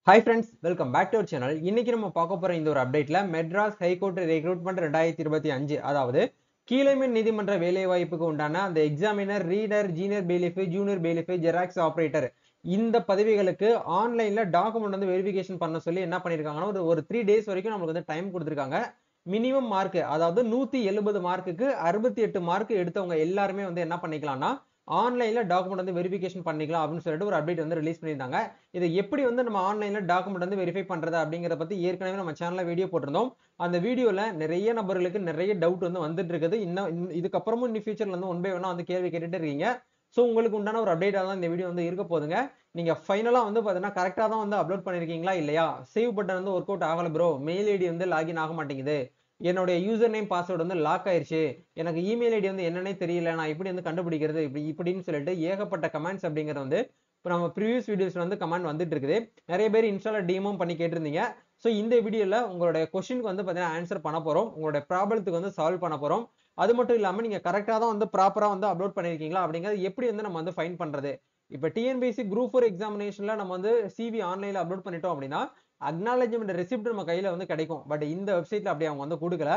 Hi friends, welcome back to our channel. இன்னைக்கு நம்ம பார்க்க போற இந்த ஒரு அப்டேட்ல மெட்ராஸ் ஹைகோர்ட் ரெக்ரூட்மெண்ட் 2025 அதாவது கீழமை நீதிமன்ற வேலைவாய்ப்புக்கு உண்டான அந்த examiner, reader, junior பெயிலிஃப், junior பெயிலிஃப், xerox operator இந்த பதவிகளுக்கு ஆன்லைன்ல டாக்குமெண்ட் வந்து வெரிஃபிகேஷன் பண்ண சொல்லி என்ன பண்ணிருக்காங்கன்னா ஒரு 3 days வரைக்கும் நமக்கு வந்து டைம் கொடுத்திருக்காங்க. மினிமம் மார்க் அதாவது 170 மார்க்குக்கு 68 மார்க் எடுத்தவங்க எல்லாருமே வந்து என்ன பண்ணிக்கலாம்னா ஆன்லைன்ல டாக்குமெண்ட் வந்து வெரிஃபிகேஷன் பண்ணிக்கலாம் அப்படின்னு சொல்லிட்டு ஒரு அப்டேட் வந்து ரிலீஸ் பண்ணியிருந்தாங்க. இதை எப்படி வந்து நம்ம ஆன்லைன்ல டாக்குமெண்ட் வந்து வெரிஃபை பண்றது அப்படிங்கறத பத்தி ஏற்கனவே நம்ம சேனல்ல வீடியோ போட்டிருந்தோம். அந்த வீடியோல நிறைய நபர்களுக்கு நிறைய டவுட் வந்து வந்துட்டு இருக்குது. இன்னும் இதுக்கப்புறமும் இன்னும் ஃபியூச்சர்ல வந்து ஒன் பை ஒன்னா வந்து கேள்வி கேட்டுட்டு இருக்கீங்க. சோ உங்களுக்கு உண்டான ஒரு அப்டேட்டா தான் இந்த வீடியோ வந்து இருக்க போதுங்க. நீங்க ஃபைனலா வந்து பாத்தீங்கன்னா கரெக்டா தான் வந்து அப்லோட் பண்ணிருக்கீங்களா இல்லையா, சேவ் பட்டன் வந்து ஒர்க் அவுட் ஆகல ப்ரோ, மெயில் ஐடி வந்து லாகின் ஆக மாட்டேங்குது, என்னுடைய யூசர் நேம் பாஸ்வேர்டு வந்து லாக் ஆயிருச்சு, எனக்கு இமெயில் ஐடி வந்து என்னன்னே தெரியல, நான் இப்படி வந்து கண்டுபிடிக்கிறது இப்படின்னு சொல்லிட்டு ஏகப்பட்ட கமெண்ட்ஸ் அப்படிங்கிறது வந்து இப்போ நம்ம ப்ரீவியஸ் வீடியோஸ்ல வந்து கமெண்ட் வந்துட்டு இருக்குது. நிறைய பேர் இன்ஸ்டால டிஎமும் பண்ணி கேட்டிருந்தீங்க. ஸோ இந்த வீடியோல உங்களுடைய கொஸ்டினுக்கு வந்து பார்த்தீங்கன்னா ஆன்சர் பண்ண போறோம், உங்களுடைய ப்ராப்ளத்துக்கு வந்து சால்வ் பண்ண போறோம். அது மட்டும் இல்லாம நீங்க கரெக்டா தான் வந்து ப்ராப்பரா வந்து அப்லோட் பண்ணிருக்கீங்களா அப்படிங்கிறது எப்படி வந்து நம்ம வந்து ஃபைன் பண்றது. இப்போ டிஎன்பிஎஸ்சி குரூப் 4 எக்ஸாமினேஷன்ல நம்ம வந்து சிவி ஆன்லைன்ல அப்லோட் பண்ணிட்டோம் அப்படின்னா அக்னாலஜ்மெண்ட் ரெசிப்ட் நம்ம கையில வந்து கிடைக்கும். பட் இந்த வெப்சைட்ல அப்படி அவங்க வந்து கொடுக்கல.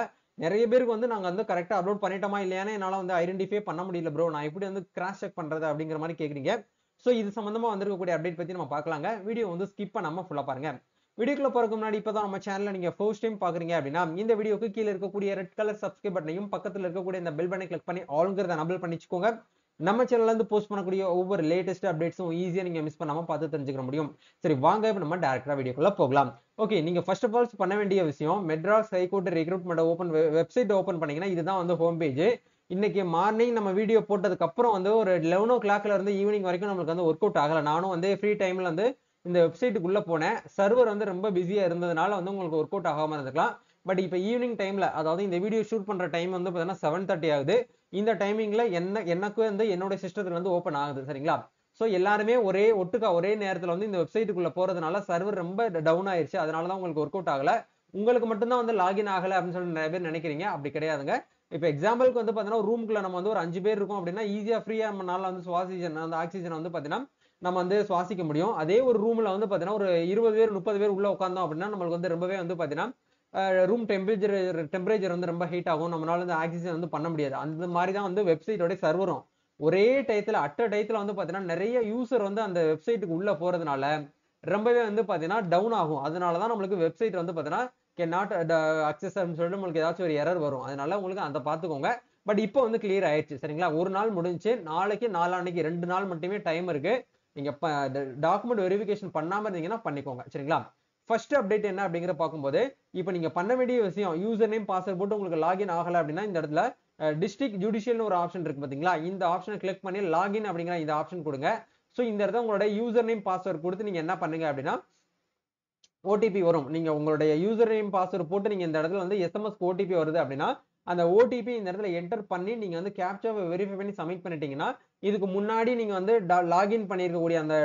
நிறைய பேருக்கு வந்து நாங்க வந்து கரெக்டா அப்லோட் பண்ணிட்டோமா இல்லையானே என்னால வந்து ஐடென்டிஃபை பண்ண முடியல ப்ரோ, நான் எப்படி வந்து கிராஸ் செக் பண்றது அப்படிங்கிற மாதிரி கேக்குறீங்க. சோ இது சம்பந்தமா வந்திருக்கக்கூடிய அப்டேட் பத்தி நம்ம பார்க்கலாங்க. வீடியோ வந்து ஸ்கிப் பண்ணாம ஃபுல்லா பாருங்க. வீடியோக்குள்ள போறதுக்கு முன்னாடி இப்பதான் நம்ம சேனல்ல நீங்க ஃபர்ஸ்ட் டைம் பாக்குறீங்க அப்படின்னா இந்த வீடியோக்கு கீழே இருக்கக்கூடிய ரெட் கலர் சப்ஸ்கிரைப் பட்டனையும் பக்கத்துல இருக்கக்கூடிய இந்த பெல் பட்டனை கிளிக் பண்ணி ஆல்ங்கிறத எனபிள் பண்ணிச்சுக்கோங்க. நம்ம சேனல்ல இருந்து போஸ்ட் பண்ணக்கூடிய ஒவ்வொரு லேட்டஸ்ட் அப்டேட்ஸும் ஈஸியா நீங்க மிஸ் பண்ணாம பார்த்து தெரிஞ்சுக்க முடியும். சரி வாங்க இப்ப நம்ம டைரக்டா வீடியோக்குள்ள போகலாம். ஓகே, நீங்க ஃபர்ஸ்ட் ஆஃப் ஆல் பண்ண வேண்டிய விஷயம் Madras high court recruitment open website open பண்ணீங்கன்னா இதுதான் வந்து ஹோம் பேஜ். இன்னைக்கு மார்னிங் நம்ம வீடியோ போட்டதுக்கு அப்புறம் வந்து ஒரு 11 o'clockல இருந்து ஈவினிங் வரைக்கும் நமக்கு வந்து ஒர்க் அவுட் ஆகல. நானும் வந்து ஃப்ரீ டைம்ல வந்து இந்த வெப்சைட்டுக்குள்ள போனேன். சர்வர் வந்து ரொம்ப பிஸியா இருந்ததுனால வந்து உங்களுக்கு ஒர்க் அவுட் ஆகாம இருந்திருக்கலாம். பட் இப்போ ஈவினிங் டைம்ல அதாவது இந்த வீடியோ ஷூட் பண்ற டைம் வந்து பாத்தீங்கன்னா 7:30 ஆகுது. இந்த டைமிங்ல எனக்கு வந்து என்னோட சிஸ்டத்துல வந்து ஓபன் ஆகுது. சரிங்களா. சோ எல்லாருமே ஒட்டுக்கா ஒரே நேரத்துல வந்து இந்த வெப்சைட்டுக்குள்ள போறதுனால சர்வர் ரொம்ப டவுன் ஆயிருச்சு. அதனாலதான் உங்களுக்கு ஒர்க் அவுட் ஆகல. உங்களுக்கு மட்டும்தான் வந்து லாகின் ஆகல அப்படின்னு சொல்லி நிறைய பேர் நினைக்கிறீங்க. அப்படி கிடையாதுங்க. இப்ப எக்ஸாம்பிளுக்கு வந்து பாத்தீங்கன்னா ரூமுக்குள்ள நம்ம வந்து ஒரு 5 பேர் இருக்கோம் அப்படின்னா ஈஸியா ஃப்ரீயா நம்மளால வந்து அந்த ஆக்சிஜன் வந்து பாத்தீங்கன்னா நம்ம வந்து சுவாசிக்க முடியும். அதே ஒரு ரூம்ல வந்து பாத்தீங்கன்னா ஒரு 20 பேர் 30 பேர் உள்ள உட்கார்ந்தோம் அப்படின்னா நம்மளுக்கு வந்து ரொம்பவே வந்து பாத்தீங்கன்னா ரூம் டெம்பரேச்சர் வந்து ரொம்ப ஹீட் ஆகும். நம்மளால வந்து ஆக்சிஜன் வந்து பண்ண முடியாது. அந்த மாதிரி தான் வந்து வெப்சைட்டோட சர்வரும் ஒரே டயத்துல டயத்துல வந்து பாத்தீங்கன்னா நிறைய யூசர் வந்து அந்த வெப்சைட்டுக்கு உள்ள போறதுனால ரொம்பவே வந்து பாத்தீங்கன்னா டவுன் ஆகும். அதனாலதான் நம்மளுக்கு வெப்சைட் வந்து பாத்தீங்கன்னா கேன் நாட் அக்சஸ் அப்படின்னு சொல்லிட்டு உங்களுக்கு ஏதாச்சும் ஒரு எரர் வரும். அதனால உங்களுக்கு அந்த பாத்துக்கோங்க. பட் இப்போ வந்து கிளியர் ஆயிடுச்சு. சரிங்களா. ஒரு நாள் முடிஞ்சு, நாளைக்கு நாளான்னைக்கு 2 நாள் மட்டுமே டைம் இருக்கு. நீங்க டாக்குமெண்ட் வெரிஃபிகேஷன் பண்ணாம இருந்தீங்கன்னா பண்ணிக்கோங்க. சரிங்களா. ஃபர்ஸ்ட் அப்டேட் என்ன அப்படிங்கிற பார்க்கும்போது இப்போ நீங்க பண்ண வேண்டிய விஷயம் யூசர் நேம் பாஸ்வேர்ட் போட்டு உங்களுக்கு லாகின் ஆகல அப்படின்னா இந்த இடத்துல டிஸ்ட்ரிக்ட் ஜுடிஷியல்னு ஒரு ஆப்ஷன் இருக்கு பாத்தீங்களா, இந்த ஆப்ஷனை கிளிக் பண்ணி லாகின் அப்படிங்கிற இந்த ஆப்ஷன் கொடுங்க. சோ இந்த இடத்துல உங்களோட யூசர் நேம் பாஸ்வேர்ட் கொடுத்து நீங்க என்ன பண்ணுங்க அப்படின்னா ஓடிபி வரும். நீங்க உங்களுடைய யூசர் நேம் பாஸ்வேர்ட் போட்டு நீங்க இந்த இடத்துல வந்து எஸ்எம்எஸ் ஓடிபி வருது அப்படின்னா அந்த ஓடிபி இந்த இடத்துல என்டர் பண்ணி நீங்க வந்து கேப்சாவை வெரிஃபை பண்ணி சப்மிட் பண்ணிட்டீங்கன்னா இதுக்கு முன்னாடி நீங்க வந்து லாகின் பண்ணிருக்கக்கூடிய அந்த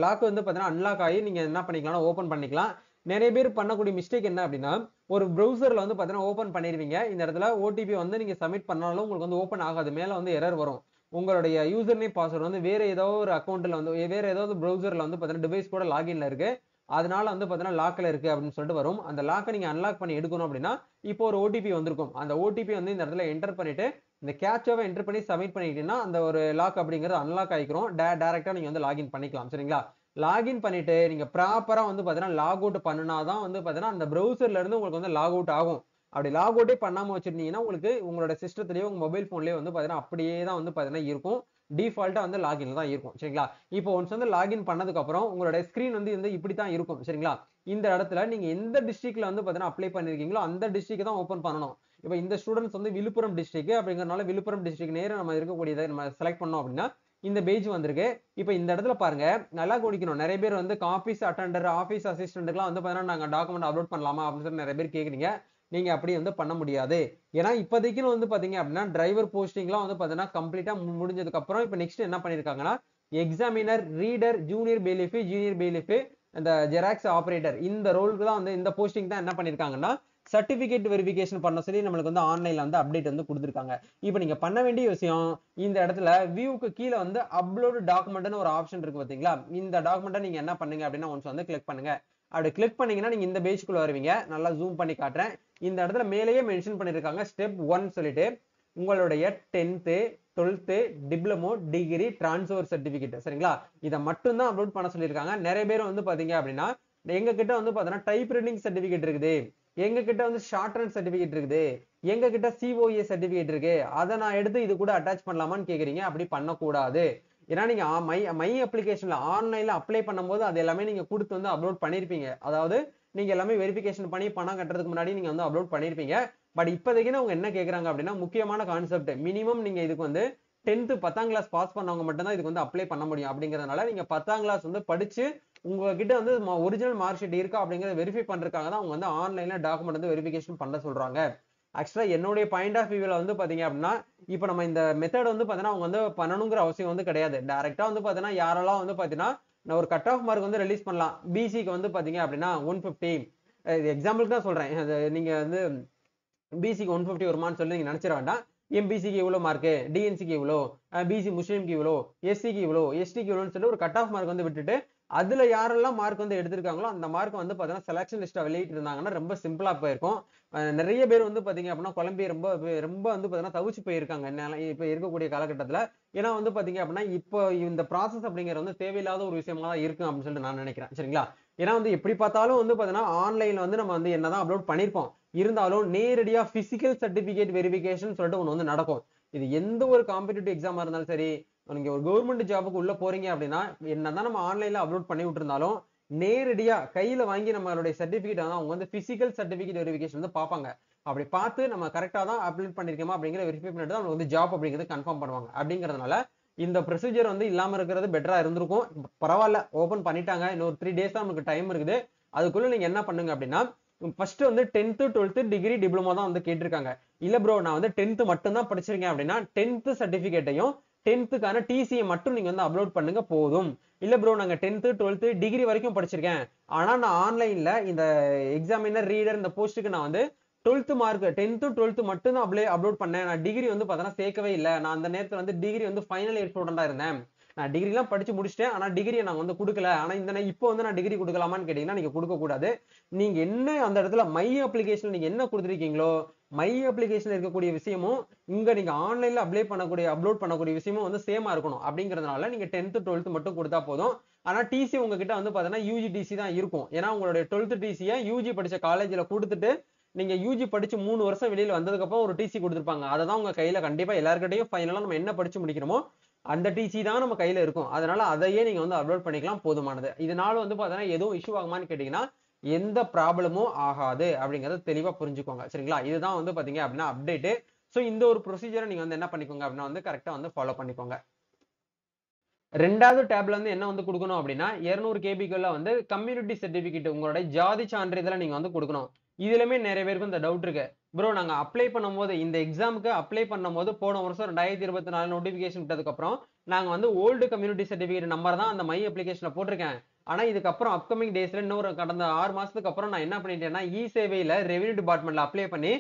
லாக் வந்து பாத்தீங்கன்னா அன்லாக் ஆகி நீங்க என்ன பண்ணிக்கலாம், ஓபன் பண்ணிக்கலாம். நிறைய பேர் பண்ணக்கூடிய மிஸ்டேக் என்ன அப்படின்னா ஒரு ப்ரௌசர்ல வந்து பாத்தீங்கன்னா ஓபன் பண்ணிருவீங்க. இந்த இடத்துல ஓடிபி வந்து நீங்க சப்மிட் பண்ணாலும் உங்களுக்கு வந்து ஓபன் ஆகாது. மேல வந்து எரர் வரும். உங்களுடைய யூசர் நேம் பாஸ்வேர்ட் வந்து வேற ஏதோ ஒரு அக்கௌண்ட்ல வந்து வேற ஏதாவது ப்ரௌசர்ல வந்து பாத்தீங்கன்னா டிவைஸ் கூட லாகின்ல இருக்கு, அதனால வந்து பாத்தீங்கன்னா லாக்ல இருக்கு அப்படின்னு சொல்லிட்டு வரும். அந்த லாக்கை நீங்க அன்லாக் பண்ணி எடுக்கணும் அப்படின்னா இப்போ ஒரு ஓடிபி வந்திருக்கும். அந்த ஓடிபி வந்து இந்த இடத்துல என்டர் பண்ணிட்டு இந்த கேப்சாவை என்டர் பண்ணி சப்மிட் பண்ணிட்டீங்கன்னா அந்த ஒரு லாக் அப்படிங்கிறது அன்லாக் ஆகிக்கிறோம். டைரக்டா நீங்க வந்து லாகின் பண்ணிக்கலாம். சரிங்களா. லாகின் பண்ணிட்டு நீங்க ப்ராப்பரா வந்து பாத்தீங்கன்னா லாக் அவுட் பண்ணினாதான் வந்து பாத்தீங்கன்னா அந்த ப்ரௌசர்ல இருந்து உங்களுக்கு வந்து லாக் அவுட் ஆகும். அப்படி லாக் அவுட்டே பண்ணாம வச்சிருந்தீங்கன்னா உங்களுக்கு உங்களோட சிஸ்டத்திலேயே உங்க மொபைல் போன்லயே வந்து பாத்தீங்கன்னா அப்படியே தான் வந்து பாத்தீங்கன்னா இருக்கும். டிஃபால்ட்டா வந்து லாகின்ல தான் இருக்கும். சரிங்களா. இப்போ ஒன்ஸ் வந்து லாகின் பண்ணதுக்கு அப்புறம் உங்களோட ஸ்கிரீன் வந்து இப்படி தான் இருக்கும். சரிங்களா. இந்த இடத்துல நீங்க எந்த டிஸ்ட்ரிக்ட்ல வந்து பாத்தீங்கன்னா அப்ளை பண்ணிருக்கீங்களோ அந்த டிஸ்ட்ரிக்ட் தான் ஓபன் பண்ணணும். இப்போ இந்த ஸ்டூடெண்ட்ஸ் வந்து விழுப்புரம் டிஸ்ட்ரிக்ட் அப்படிங்கறதுனால விழுப்புரம் டிஸ்ட்ரிக்ட் நேரா நம்ம இருக்கக்கூடியதை நம்ம செலக்ட் பண்ணோம் அப்படின்னா இந்த பேஜ் வந்திருக்கு. இப்போ இந்த இடத்துல பாருங்க நல்லா கவனிக்கணும். நிறைய பேர் வந்து ஆபீஸ் அட்டெண்டர் ஆபீஸ் அசிஸ்டன்ட்லாம் வந்து பாத்தீங்கன்னா நாங்க டாக்குமெண்ட் அப்லோட் பண்ணலாமா அப்படின்னு சொல்லி நிறைய பேர் கேக்குறீங்க. நீங்க அப்படி வந்து பண்ண முடியாது. ஏன்னா இப்போதைக்கு வந்து பாத்தீங்க அப்படின்னா டிரைவர் போஸ்டிங்லாம் வந்து பாத்தீங்கன்னா கம்ப்ளீட்டா முடிஞ்சதுக்கு அப்புறம் இப்போ நெக்ஸ்ட் என்ன பண்ணிருக்காங்கன்னா examiner, reader, junior bailiff, junior bailiff, இந்த ஜெராக்ஸ் ஆபரேட்டர் இந்த ரோலுக்கு தான் வந்து இந்த போஸ்டிங் தான் என்ன பண்ணிருக்காங்கன்னா சர்டிபிகேட் வெரிஃபிகேஷன் பண்ண சொல்லி நம்மளுக்கு வந்து ஆன்லைன்ல வந்து அப்டேட் வந்து கொடுத்துருக்காங்க. இப்போ நீங்க பண்ண வேண்டிய விஷயம், இந்த இடத்துல வியூக்கு கீழே வந்து அப்லோட் டாக்குமெண்ட்னு ஒரு ஆப்ஷன் இருக்கு பாத்தீங்களா? இந்த டாக்குமெண்ட்டை நீங்க என்ன பண்ணுங்க அப்படின்னா ஒன்ஸ் வந்து கிளிக் பண்ணுங்க. அப்படி கிளிக் பண்ணீங்கன்னா நீங்க இந்த பேஜ்க்குள்ள வருவீங்க. நல்லா ஜூம் பண்ணி காட்டுறேன். இந்த இடத்துல மேலேயே மென்ஷன் பண்ணிருக்காங்க ஸ்டெப் 1 சொல்லிட்டு உங்களுடைய 10th 12th diploma degree transfer certificate சரிங்களா? இதை மட்டும் தான் அப்லோட் பண்ண சொல்லியிருக்காங்க. நிறைய பேர் வந்து பாத்தீங்க அப்படின்னா எங்க கிட்ட வந்து பாத்தீங்கன்னா டைப் ரைட்டிங் சர்டிபிகேட் இருக்குது, எங்க கிட்ட வந்து ஷார்ட் ரன் சர்டிபிகேட் இருக்குது, எங்க கிட்ட COA சர்டிபிகேட் இருக்கு, அதை நான் எடுத்து இது கூட அட்டாச் பண்ணலாமான்னு கேக்குறீங்க. அப்படி பண்ணக்கூடாது. ஏன்னா நீங்க மை அப்ளிகேஷன்ல ஆன்லைன்ல அப்ளை பண்ணும்போது அது எல்லாமே நீங்க கொடுத்து வந்து அப்லோட் பண்ணிருப்பீங்க. அதாவது நீங்க எல்லாமே வெரிஃபிகேஷன் பண்ணி பணம் கட்டுறதுக்கு முன்னாடி நீங்க வந்து அப்லோட் பண்ணிருப்பீங்க. பட் இப்போதைக்கு அவங்க என்ன கேக்குறாங்க அப்படின்னா முக்கியமான கான்செப்ட் மினிமம் நீங்க இதுக்கு வந்து 10th 10ஆம் கிளாஸ் பாஸ் பண்ணவங்க மட்டும் தான் இதுக்கு வந்து அப்ளை பண்ண முடியும். அப்படிங்கறதுனால நீங்க 10ஆம் கிளாஸ் வந்து படிச்சு உங்ககிட்ட வந்து ஒரிஜினல் மார்க் ஷீட் இருக்கா அப்படிங்கறத வெரிஃபை பண்றதுக்காக தான் அவங்க வந்து ஆன்லைன்ல டாக்குமெண்ட் வந்து வெரிஃபிகேஷன் பண்ண சொல்றாங்க. ஆக்சுவலா என்னுடைய பாயிண்ட் ஆஃப் வியூல வந்து பாத்தீங்க அப்படின்னா இப்போ நம்ம இந்த மெத்தட் வந்து பாத்தீங்கன்னா அவங்க வந்து பண்ணணுங்கிற அவசியம் வந்து கிடையாது. டைரக்டா வந்து பாத்தீங்கன்னா யாரெல்லாம் வந்து பாத்தீங்கன்னா நான் ஒரு கட் ஆஃப் மார்க் வந்து ரிலீஸ் பண்ணலாம். பிசிக்கு வந்து பாத்தீங்க அப்படின்னா 150, எக்ஸாம்பிளுக்கு தான் சொல்றேன். நீங்க வந்து பிசிக்கு 150 வருமானு சொல்லி நீங்க நினைச்சிட வேண்டாம். எம்பிசிக்கு இவ்வளவு மார்க், டிஎன்சிக்கு இவ்வளோ, பிசி முஸ்லீம்க்கு இவ்வளோ, எஸ்சிக்கு இவ்வளோ, எஸ்டிக்கு இவ்வளோன்னு சொல்லி ஒரு கட் ஆஃப் மார்க் வந்து விட்டுட்டு அதுல யாரெல்லாம் மார்க் வந்து எடுத்திருக்காங்களோ அந்த மார்க் வந்து பாத்தீங்கன்னா செலக்ஷன் லிஸ்ட்டை வெளியிட்டு இருந்தாங்கன்னா ரொம்ப சிம்பிளா போயிருக்கும். நிறைய பேர் வந்து பாத்தீங்க அப்படின்னா குழம்பி ரொம்ப ரொம்ப வந்து பாத்தீங்கன்னா தவிச்சு போயிருக்காங்க இப்ப இருக்கக்கூடிய காலகட்டத்துல. ஏன்னா வந்து பாத்தீங்க அப்படின்னா இப்போ இந்த ப்ராசஸ் அப்படிங்கிறது வந்து தேவையில்லாத ஒரு விஷயமா தான் இருக்கும் அப்படின்னு சொல்லிட்டு நான் நினைக்கிறேன் சரிங்களா? ஏன்னா வந்து எப்படி பார்த்தாலும் வந்து பாத்தீங்கன்னா ஆன்லைன்ல வந்து நம்ம வந்து என்னதான் அப்லோட் பண்ணிருப்போம், இருந்தாலும் நேரடியா பிசிக்கல் சர்டிபிகேட் வெரிஃபிகேஷன் சொல்லிட்டு ஒண்ணு வந்து நடக்கும். இது எந்த ஒரு காம்படிட்டிவ் எக்ஸாமா இருந்தாலும் சரி, நீங்க ஒரு கவர்மெண்ட் ஜாபுக்கு உள்ள போறீங்க அப்படின்னா என்னதான் நம்ம ஆன்லைன்ல அப்லோட் பண்ணி விட்டுருந்தாலும் நேரடியா கையில வாங்கி நம்மளுடைய சர்டிபிகேட் அவங்க வந்து பிசிக்கல் சர்டிபிகேட் வெரிஃபிகேஷன் வந்து பார்ப்பாங்க. அப்படி பார்த்து நம்ம கரெக்டா தான் அப்லோட் பண்ணிருக்கோமா அப்படிங்கிற வெரிஃபை பண்ணிட்டு தான் வந்து ஜாப் அப்படிங்கிறது கன்ஃபார்ம் பண்ணுவாங்க. அப்படிங்கறதுனால இந்த ப்ரொசீஜர் வந்து இல்லாம இருக்கிறது பெட்டரா இருந்திருக்கும். பரவாயில்ல, ஓபன் பண்ணிட்டாங்க. இன்னொரு 3 days தான் நமக்கு டைம் இருக்குது. அதுக்குள்ள நீங்க என்ன பண்ணுங்க அப்படின்னா ஃபர்ஸ்ட் வந்து 10th 12th டிகிரி டிப்ளமோ தான் வந்து கேட்டிருக்காங்க. இல்ல ப்ரோ நான் வந்து 10th மட்டும் தான் படிச்சிருக்கேன் அப்படின்னா 10th சர்டிபிகேட்டையும் 10th டிசியை மட்டும் நீங்க வந்து அப்லோட் பண்ணுங்க போதும். இல்ல ப்ரோ நாங்க 10th 12th டிகிரி வரைக்கும் படிச்சிருக்கேன், ஆனா நான் ஆன்லைன்ல இந்த எக்ஸாமினர் ரீடர் இந்த போஸ்ட்டுக்கு நான் வந்து 12th மார்க் 10th 12th மட்டும் தான் அப்லோட் பண்ணேன். நான் டிகிரி வந்து பார்த்தா சேர்க்கவே இல்லை. நான் அந்த நேரத்துல வந்து டிகிரி வந்து ஃபைனல் இயர் ஸ்டூடெண்டா இருந்தேன். நான் டிகிரி எல்லாம் படிச்சு முடிச்சிட்டேன், ஆனா டிகிரியை நான் வந்து கொடுக்கல. ஆனா இப்போ வந்து நான் டிகிரி கொடுக்கலாமான்னு கேட்டீங்கன்னா நீங்க கொடுக்க கூடாது. நீங்க என்ன அந்த இடத்துல மை அப்ளிகேஷன் நீங்க என்ன கொடுத்துருக்கீங்களோ மை அப்ளிகேஷன் இருக்கக்கூடிய விஷயமும் இங்க நீங்க ஆன்லைன்ல அப்லோட் பண்ணக்கூடிய விஷயமும் வந்து சேமா இருக்கணும். அப்படிங்கறதுனால நீங்க 10th 12th மட்டும் கொடுத்தா போதும். ஆனா டிசி உங்ககிட்ட வந்து பாத்தீங்கன்னா யூஜி டிசி தான் இருக்கும். ஏன்னா உங்களுடைய 12th டிசியை யூஜி படிச்ச காலேஜ்ல கொடுத்துட்டு நீங்க யூஜி படிச்சு 3 வருஷம் வெளியில வந்ததுக்கு அப்புறம் ஒரு டிசி கொடுத்துருப்பாங்க. அததான் உங்க கையில கண்டிப்பா எல்லாருக்கிட்டையும் ஃபைனலா நம்ம என்ன படிச்சு முடிக்கிறோமோ அந்த டிசி தான் நம்ம கையில இருக்கும். அதனால அதையே நீங்க வந்து அப்லோட் பண்ணிக்கலாம், போதுமானது. இதனால வந்து பாத்தீங்கன்னா எதுவும் இஷ்யூ ஆகுமான்னு கேட்டீங்கன்னா எந்த ப்ராப்ளமும் ஆகாது அப்படிங்கறத தெளிவா புரிஞ்சுக்கோங்க சரிங்களா? இதுதான் வந்து பாத்தீங்க அப்படின்னா அப்டேட். சோ இந்த ஒரு ப்ரொசீஜரை நீங்க வந்து என்ன பண்ணிக்கோங்க அப்படின்னா வந்து கரெக்டா வந்து ஃபாலோ பண்ணிக்கோங்க. ரெண்டாவது டேப்ல வந்து என்ன வந்து கொடுக்கணும் அப்படின்னா 200 கேபிக்குள்ள வந்து கம்யூனிட்டி சர்டிபிகேட் உங்களுடைய ஜாதி சான்றிதழை நீங்க வந்து கொடுக்கணும். இதுலயுமே நிறைய பேருக்கு இந்த டவுட் இருக்கு. ப்ரோ நாங்க அப்ளை பண்ணும்போது இந்த எக்ஸாமுக்கு அப்ளை பண்ணும்போது போன வருஷம் 2024 நோட்டிபிகேஷன் விட்டதுக்கு அப்புறம் நாங்க வந்து ஓல்டு கம்யூனிட்டி சர்டிபிகேட் நம்பர் தான் அந்த மை அப்ளிகேஷன்ல போட்டிருக்கேன். ஆனா இதுக்கப்புறம் அப்கமிங் டேஸ்ல இன்னொரு கடந்த 6 மாசத்துக்கு அப்புறம் நான் என்ன பண்ணிட்டேன்னா சேவையில ரெவென்யூ டிபார்ட்மெண்ட்ல அப்ளை பண்ணி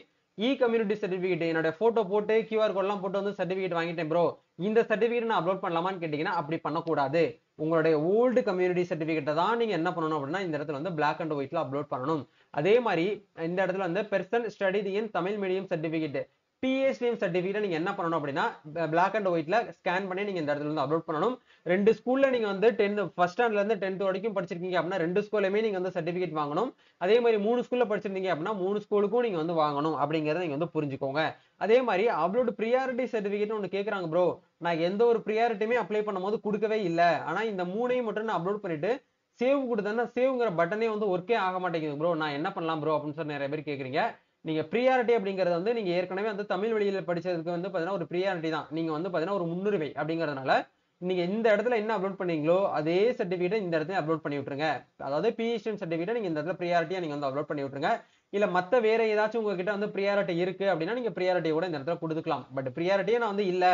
கம்யூனிட்டி சர்டிபிகேட் என்னோட போட்டோ போட்டு QR கோட் எல்லாம் போட்டு வந்து சர்டிபிகேட் வாங்கிட்டேன் ப்ரோ, இந்த சர்டிபிகேட் நான் அப்லோட் பண்ணலாமான்னு கேட்டீங்கன்னா அப்படி பண்ணக்கூடாது. உங்களுடைய ஓல்டு கம்யூனிட்டி சர்டிபிகேட்டை தான் நீங்க என்ன பண்ணணும் அப்படின்னா இந்த இடத்துல வந்து பிளாக் அண்ட் ஒயிட்ல அப்லோட் பண்ணணும். அதே மாதிரி இந்த இடத்துல வந்து person study in Tamil medium certificate PhD certificate நீங்க என்ன பண்ணணும் அப்படின்னா பிளாக் அண்ட் ஒயிட்ல ஸ்கேன் பண்ணி நீங்க இந்த இடத்துல வந்து அப்லோட் பண்ணணும். 2 ஸ்கூல்ல நீங்க வந்து 10th ஃபர்ஸ்ட் ஸ்டாண்டர்ட்ல இருந்து 10th வரைக்கும் படிச்சிருக்கீங்க அப்படின்னா 2 ஸ்கூல்லையுமே நீங்க வந்து சர்டிபிகேட் வாங்கணும். அதே மாதிரி 3 ஸ்கூல்ல படிச்சிருந்தீங்க அப்படின்னா 3 ஸ்கூலுக்கும் நீங்க வந்து வாங்கணும் அப்படிங்கறத நீங்க வந்து புரிஞ்சுக்கோங்க. அதே மாதிரி அப்லோட் ப்ரியாரிட்டி சர்டிபிகேட் ஒன்னு கேக்குறாங்க ப்ரோ, நான் எந்த ஒரு ப்ரியாரிட்டியுமே அப்ளை பண்ணும்போது கொடுக்கவே இல்லை, ஆனா இந்த 3ஐயும் மட்டும் நான் அப்லோட் பண்ணிட்டு சேவ் கொடுத்தேன்னா சேவ்ங்கிற பட்டனே வந்து ஒர்க்கே ஆக மாட்டேங்குது ப்ரோ, நான் என்ன பண்ணலாம் ப்ரோ அப்படின்னு சொல்லி நிறைய பேர் கேக்குறீங்க. நீங்க ப்ரியாரிட்டி அப்படிங்கறது வந்து நீங்க ஏற்கனவே வந்து தமிழ் வழியில படிச்சதுக்கு வந்து பாத்தீங்கன்னா ஒரு ப்ரியாரிட்டி தான். நீங்க வந்து பாத்தீங்கன்னா ஒரு முன்னுரிமை அப்படிங்கறதுனால நீங்க இந்த இடத்துல என்ன அப்லோட் பண்ணீங்களோ அதே சர்டிபிகேட் இந்த இடத்துல அப்லோட் பண்ணி விட்டுருங்க. அதாவது PhD சர்டிபிகேட் நீங்க இந்த இடத்துல ப்ரியாரிட்டியா நீங்க வந்து அப்லோட் பண்ணி விட்டுருங்க. இல்ல மத்த வேற ஏதாச்சும் உங்ககிட்ட வந்து ப்ரியாரிட்டி இருக்கு அப்படின்னா நீங்க ப்ரியாரிட்டி கூட இந்த இடத்துல கொடுத்துக்கலாம். பட் ப்ரியாரிட்டியே நான் வந்து இல்ல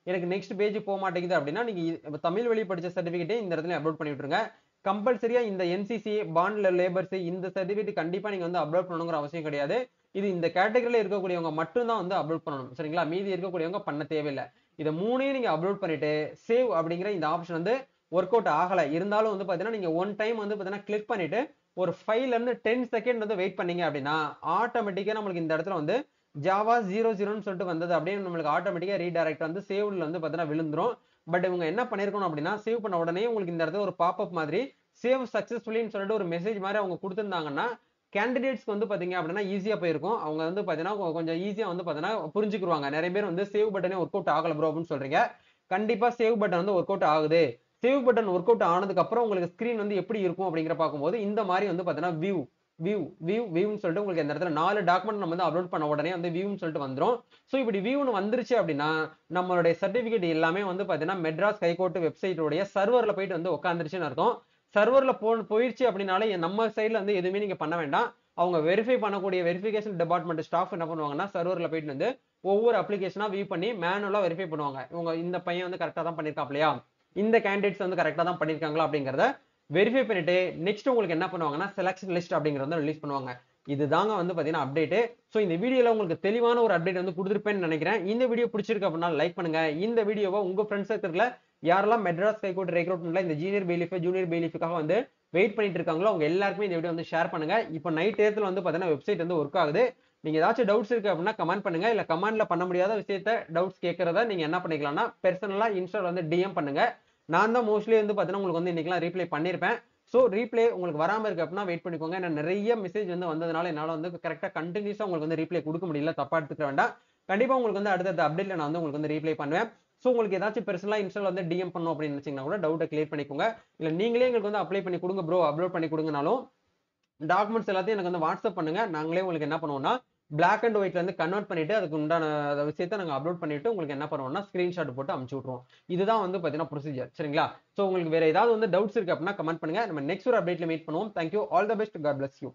எனக்கு நெக்ஸ்ட் பேஜ் போக மாட்டேங்குது அப்படின்னா நீங்க தமிழ் வழி படிச்ச சர்டிபிகேட்டே இந்த இடத்துல அப்லோட் பண்ணி விட்டுருங்க. கம்பல்சரியா இந்த NCC பாண்ட் லேபர்ஸ் இந்த சர்டிபிகேட் கண்டிப்பா நீங்க வந்து அப்லோட் பண்ணணுங்கிற அவசியம் கிடையாது. இது இந்த கேட்டகரியில இருக்கக்கூடியவங்க மட்டும் தான் வந்து அப்லோட் பண்ணணும் சரிங்களா. மீதி இருக்கக்கூடியவங்க பண்ண தேவையில்லை. இதை மூணையும் நீங்க அப்லோட் பண்ணிட்டு சேவ் அப்படிங்கிற இந்த ஆப்ஷன் வந்து ஒர்க் அவுட் ஆகல இருந்தாலும் வந்து பாத்தீங்கன்னா நீங்க ஒன் டைம் வந்து பாத்தீங்கன்னா கிளிக் பண்ணிட்டு ஒரு 5ல இருந்து 10 செகண்ட் வந்து வெயிட் பண்ணீங்க அப்படின்னா ஆட்டோமேட்டிக்கா நம்மளுக்கு இந்த இடத்துல வந்து ஜாவா 00ன்னு சொல்லிட்டு வந்தது அப்படியே நம்மளுக்கு ஆட்டோமேட்டிக்கா ரீடைரக்ட் வந்து சேவ்ல வந்து பாத்தீங்கன்னா விழுந்துரும். பட் இவங்க என்ன பண்ணிருக்கணும் அப்படின்னா சேவ் பண்ண உடனே உங்களுக்கு இந்த இடத்துல ஒரு பாப்அப் மாதிரி சேவ் சக்சஸ்ஃபுல்லின்னு சொல்லிட்டு ஒரு மெசேஜ் மாதிரி அவங்க கொடுத்திருந்தாங்கன்னா கேண்டிடேட்ஸ்க்கு வந்து பாத்தீங்க அப்படின்னா ஈஸியா போயிருக்கும். அவங்க வந்து பாத்தீங்கன்னா கொஞ்சம் ஈஸியா வந்து பாத்தீங்கன்னா புரிஞ்சுக்குவாங்க. நிறைய பேர் வந்து சேவ் பட்டனே ஒர்க் அவுட் ஆகல ப்ரோ அப்படின்னு சொல்றீங்க. கண்டிப்பா சேவ் பட்டன் வந்து ஒர்க் அவுட் ஆகுது. சேவ் பட்டன் ஒர்க் அவுட் ஆனதுக்கு அப்புறம் உங்களுக்கு ஸ்கிரீன் வந்து எப்படி இருக்கும் அப்படிங்கிற பார்க்கும்போது இந்த மாதிரி வந்து பாத்தீங்கன்னா வியூன்னு சொல்லிட்டு உங்களுக்கு இந்த இடத்துல 4 டாக்குமெண்ட் நம்ம வந்து அப்லோட் பண்ண உடனே வந்து வியூன்னு சொல்லிட்டு வந்துரும். சோ இப்படி வியூன்னு வந்துருச்சு அப்படின்னா நம்மளுடைய சர்டிபிகேட் எல்லாமே வந்து பாத்தீங்கன்னா மெட்ராஸ் ஹைகோர்ட் வெப்சைட் உடைய சர்வர்ல போயிட்டு வந்து உட்காந்துருச்சுன்னு அர்த்தம். சர்வர்ல போயிடுச்சு அப்படின்னாலே நம்ம சைட்ல வந்து எதுவுமே நீங்க பண்ண வேண்டாம். அவங்க வெரிஃபை பண்ணக்கூடிய வெரிஃபிகேஷன் டிபார்ட்மெண்ட் ஸ்டாஃப் என்ன பண்ணுவாங்கன்னா சர்வர்ல போயிட்டு வந்து ஒவ்வொரு அப்ளிகேஷனா வியூ பண்ணி மேனுவலா வெரிஃபை பண்ணுவாங்க. இவங்க இந்த பையன் வந்து கரெக்டா தான் பண்ணிருக்காப்லையா, இந்த கேண்டிடேட்ஸ் வந்து கரெக்டா தான் பண்ணிருக்காங்களா அப்படிங்கறத வெரிஃபை பண்ணிட்டு நெக்ஸ்ட் உங்களுக்கு என்ன பண்ணுவாங்கன்னா செலக்ஷன் லிஸ்ட் அப்படிங்கறத ரிலீஸ் பண்ணுவாங்க. இதுதாங்க வந்து பாத்தீங்கன்னா அப்டேட். சோ இந்த வீடியோல உங்களுக்கு தெளிவான ஒரு அப்டேட் வந்து கொடுத்திருப்பேன்னு நினைக்கிறேன். இந்த வீடியோ பிடிச்சிருக்கு அப்படின்னா லைக் பண்ணுங்க. இந்த வீடியோவை உங்க ஃப்ரெண்ட்ஸ் சர்க்கிள்ல யாரெல்லாம் மெட்ராஸ் ஹைகோர்ட் ரெக்ரூட்மெண்ட்ல இந்த ஜூனியர் பெயிலிஃப் ஜூனியர் பெயிலிஃப்காக வந்து வெயிட் பண்ணிட்டு இருக்காங்களோ அவங்க எல்லாருக்குமே இந்த வீடியோ வந்து ஷேர் பண்ணுங்க. இப்போ நைட் நேரத்துல வந்து பாத்தீங்கன்னா வெப்சைட் வந்து ஒர்க் ஆகுது. நீங்க ஏதாச்சும் டவுட்ஸ் இருக்கு அப்படின்னா கமெண்ட் பண்ணுங்க. இல்ல கமெண்ட்ல பண்ண முடியாத விஷயத்த டவுட்ஸ் கேட்கறத நீங்க என்ன பண்ணிக்கலாம்னா பெர்சனலா இன்ஸ்டால வந்து டிஎம் பண்ணுங்க. நான் தான் மோஸ்ட்லி வந்து பாத்தீங்கன்னா உங்களுக்கு வந்து இன்னைக்கெல்லாம் ரீப்ளை பண்ணிருப்பேன். சோ ரீப்ளே உங்களுக்கு வராம இருக்கு அப்படின்னா வெயிட் பண்ணிக்கோங்க. ஏன்னா நிறைய மெசேஜ் வந்து வந்ததுனால என்னால வந்து கரெக்டா கண்டினியூஸா உங்களுக்கு வந்து ரீப்ளை கொடுக்க முடியல. தப்பா எடுத்துக்க வேண்டாம். கண்டிப்பா உங்களுக்கு வந்து அடுத்த அப்டேட்ல நான் வந்து உங்களுக்கு வந்து ரீப்ளை பண்ணுவேன். சோ உங்களுக்கு ஏதாச்சும் பெர்சனலா இன்ஸ்டால வந்து டிஎம் பண்ணணும் அப்படின்னு நினைச்சீங்கன்னா கூட டவுட்டை கிளியர் பண்ணிக்கோங்க. இல்ல நீங்களே எங்களுக்கு வந்து அப்ளை பண்ணி கொடுங்க ப்ரோ, அப்லோட் பண்ணி கொடுங்கனாலும் டாக்குமெண்ட்ஸ் எல்லாத்தையும் எனக்கு வந்து வாட்ஸ்அப் பண்ணுங்க. நாங்களே உங்களுக்கு என்ன பண்ணுவோம்னா பிளாக் அண்ட் ஒயிட்ல இருந்து கன்வெர்ட் பண்ணிட்டு அதுக்கு உண்டான விஷயத்த நாங்க அப்லோட் பண்ணிட்டு உங்களுக்கு என்ன பண்ணுவோம்னா ஸ்கிரீன்ஷாட் போட்டு அனுப்பிச்சு விட்டுருவோம். இதுதான் வந்து பாத்தீங்கன்னா ப்ரொசீஜர் சரிங்களா. சோ உங்களுக்கு வேற ஏதாவது வந்து டவுட்ஸ் இருக்கு அப்படின்னா கமெண்ட் பண்ணுங்க. நம்ம நெக்ஸ்ட் ஒரு அப்டேட்ல மீட் பண்ணுவோம். Thank you, all the best, God bless you.